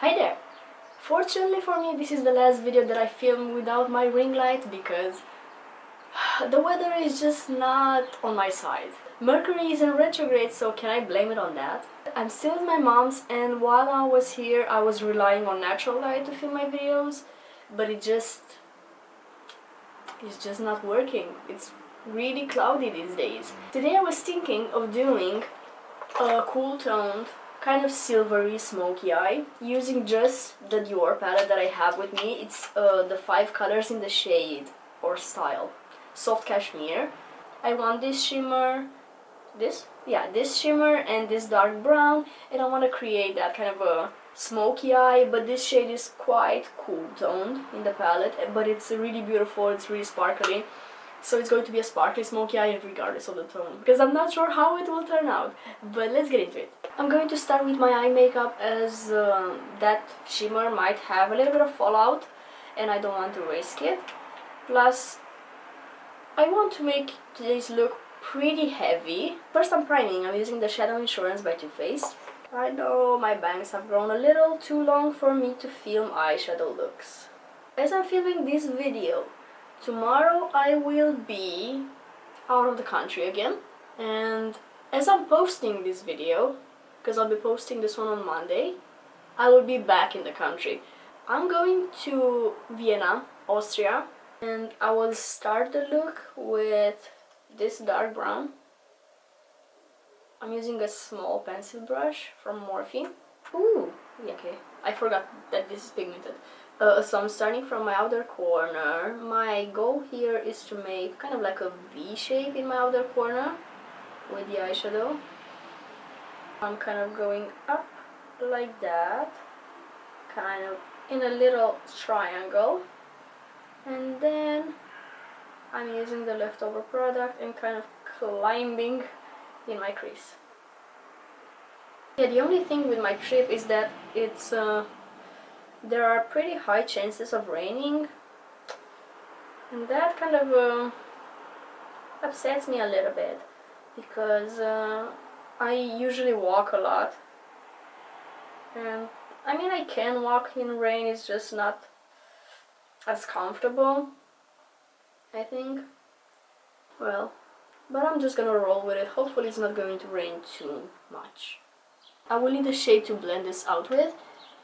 Hi there! Fortunately for me, this is the last video that I filmed without my ring light because the weather is just not on my side. Mercury is in retrograde, so can I blame it on that? I'm still with my mom's, and while I was here I was relying on natural light to film my videos, but it's just not working. It's really cloudy these days. Today I was thinking of doing a cool toned, kind of silvery smoky eye using just the Dior palette that I have with me. It's the 5 colors in the shade or style Soft Cashmere. I want this shimmer, this shimmer and this dark brown, and I want to create that kind of a smoky eye, but this shade is quite cool toned in the palette, but it's really beautiful, it's really sparkly. So it's going to be a sparkly smoky eye regardless of the tone, because I'm not sure how it will turn out, but let's get into it. I'm going to start with my eye makeup as that shimmer might have a little bit of fallout and I don't want to risk it. Plus, I want to make today's look pretty heavy. First I'm priming. I'm using the Shadow Insurance by Too Faced. I know my bangs have grown a little too long for me to film eyeshadow looks. As I'm filming this video, tomorrow I will be out of the country again, and as I'm posting this video, because I'll be posting this one on Monday, I will be back in the country. I'm going to Vienna, Austria, and I will start the look with this dark brown. I'm using a small pencil brush from Morphe. Ooh, okay, I forgot that this is pigmented. So I'm starting from my outer corner. My goal here is to make kind of like a V shape in my outer corner with the eyeshadow. I'm kind of going up like that, kind of in a little triangle, and then I'm using the leftover product and kind of climbing in my crease. Yeah, the only thing with my trip is that it's there are pretty high chances of raining, and that kind of upsets me a little bit, because I usually walk a lot, and I mean I can walk in rain, it's just not as comfortable, I think. Well, but I'm just gonna roll with it. Hopefully it's not going to rain too much. I will need a shade to blend this out with,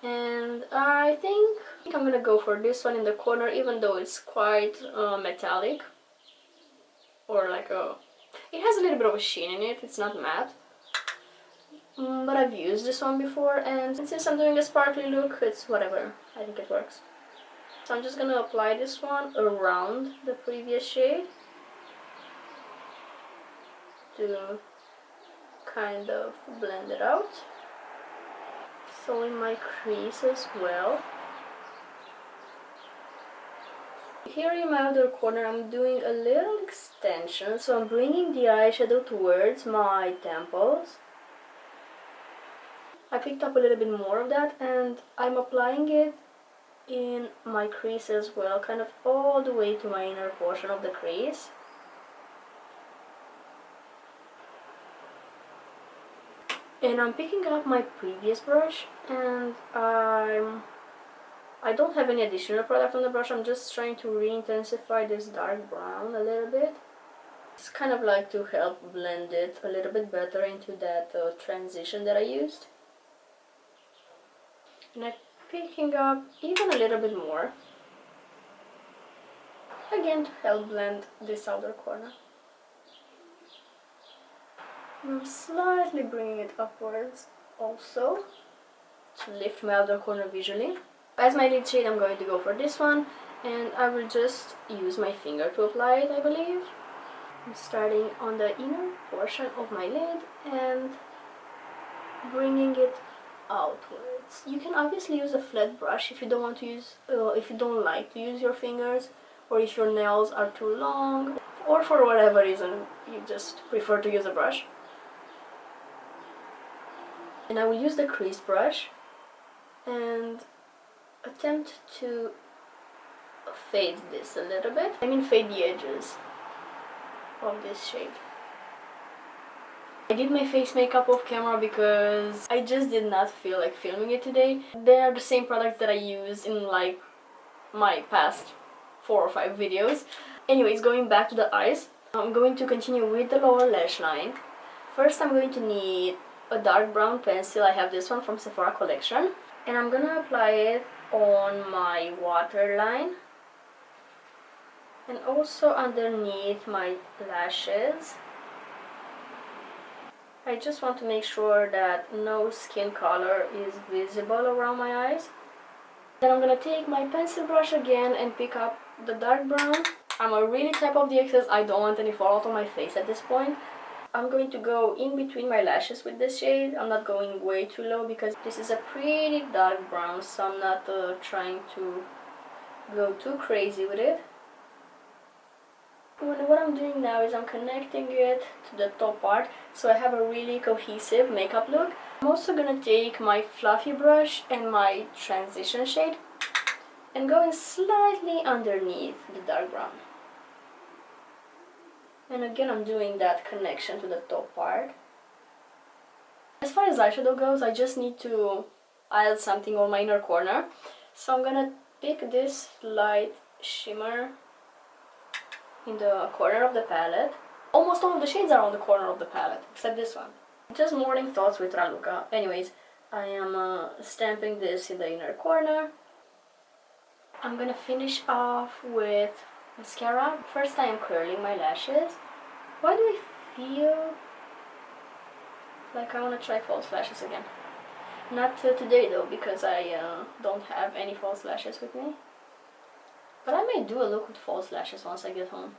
and I think I'm gonna go for this one in the corner, even though it's quite metallic, or like it has a little bit of a sheen in it, it's not matte. But I've used this one before, and since I'm doing a sparkly look, it's whatever, I think it works. So I'm just gonna apply this one around the previous shade to kind of blend it out. So in my crease as well. Here in my outer corner I'm doing a little extension, so I'm bringing the eyeshadow towards my temples. I picked up a little bit more of that, and I'm applying it in my crease as well, kind of all the way to my inner portion of the crease. And I'm picking up my previous brush, and I don't have any additional product on the brush. I'm just trying to re-intensify this dark brown a little bit. It's kind of like to help blend it a little bit better into that transition that I used. And I'm picking up even a little bit more, again to help blend this outer corner. I'm slightly bringing it upwards also to lift my outer corner visually. As my lid shade I'm going to go for this one, and I will just use my finger to apply it, I believe. I'm starting on the inner portion of my lid and bringing it outwards. You can obviously use a flat brush if you don't want to use, if you don't like to use your fingers, or if your nails are too long, or for whatever reason you just prefer to use a brush. And I will use the crease brush and attempt to fade this a little bit. I mean fade the edges of this shade. I did my face makeup off camera because I just did not feel like filming it today. They are the same products that I used in like my past 4 or 5 videos. Anyways, going back to the eyes, I'm going to continue with the lower lash line. First I'm going to need a dark brown pencil. I have this one from Sephora Collection. And I'm gonna apply it on my waterline. And also underneath my lashes. I just want to make sure that no skin color is visible around my eyes. Then I'm gonna take my pencil brush again and pick up the dark brown. I'm gonna really tap off the excess. I don't want any fallout on my face at this point. I'm going to go in between my lashes with this shade. I'm not going way too low because this is a pretty dark brown, so I'm not trying to go too crazy with it. What I'm doing now is I'm connecting it to the top part so I have a really cohesive makeup look. I'm also gonna take my fluffy brush and my transition shade and going slightly underneath the dark brown. And again I'm doing that connection to the top part. As far as eyeshadow goes, I just need to add something on my inner corner. So I'm gonna pick this light shimmer in the corner of the palette. Almost all of the shades are on the corner of the palette, except this one. Just morning thoughts with Raluca. Anyways, I am stamping this in the inner corner. I'm gonna finish off with mascara. First I am curling my lashes. Why do I feel like I want to try false lashes again? Not today though, because I don't have any false lashes with me. But I may do a look with false lashes once I get home.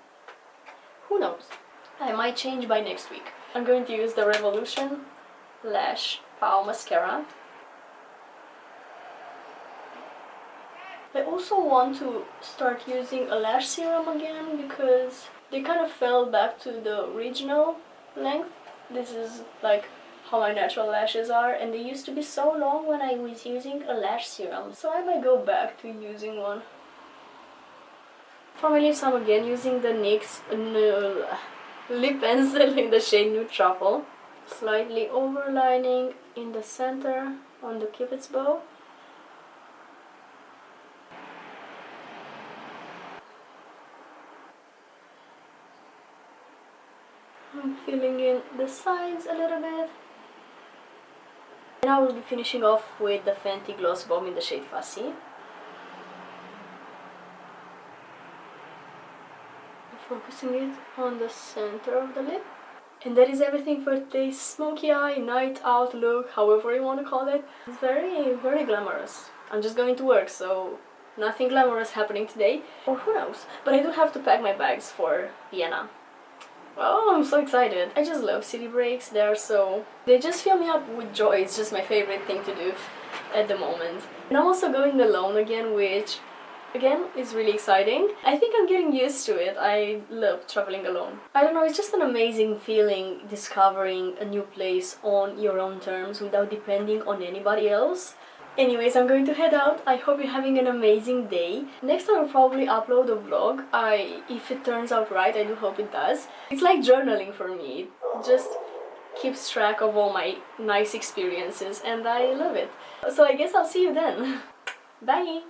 Who knows? I might change by next week. I'm going to use the Revolution Lash Pow Mascara. I also want to start using a lash serum again because they kind of fell back to the original length. This is like how my natural lashes are, and they used to be so long when I was using a lash serum. So I might go back to using one. For my lips, I'm again using the NYX lip pencil in the shade Nude Truffle. Slightly overlining in the center on the cupid's bow. I'm filling in the sides a little bit. And I will be finishing off with the Fenty Gloss Bomb in the shade Fussy. Focusing it on the center of the lip. And that is everything for today's smoky eye, night out look, however you want to call it. It's very, very glamorous. I'm just going to work, so nothing glamorous happening today. Or who knows. But I do have to pack my bags for Vienna. Oh, I'm so excited. I just love city breaks. They just fill me up with joy. It's just my favorite thing to do at the moment. And I'm also going alone again, which again is really exciting. I think I'm getting used to it. I love traveling alone. I don't know, it's just an amazing feeling discovering a new place on your own terms without depending on anybody else. Anyways, I'm going to head out. I hope you're having an amazing day. Next I will probably upload a vlog. If it turns out right, I do hope it does. It's like journaling for me. It just keeps track of all my nice experiences and I love it. So I guess I'll see you then. Bye!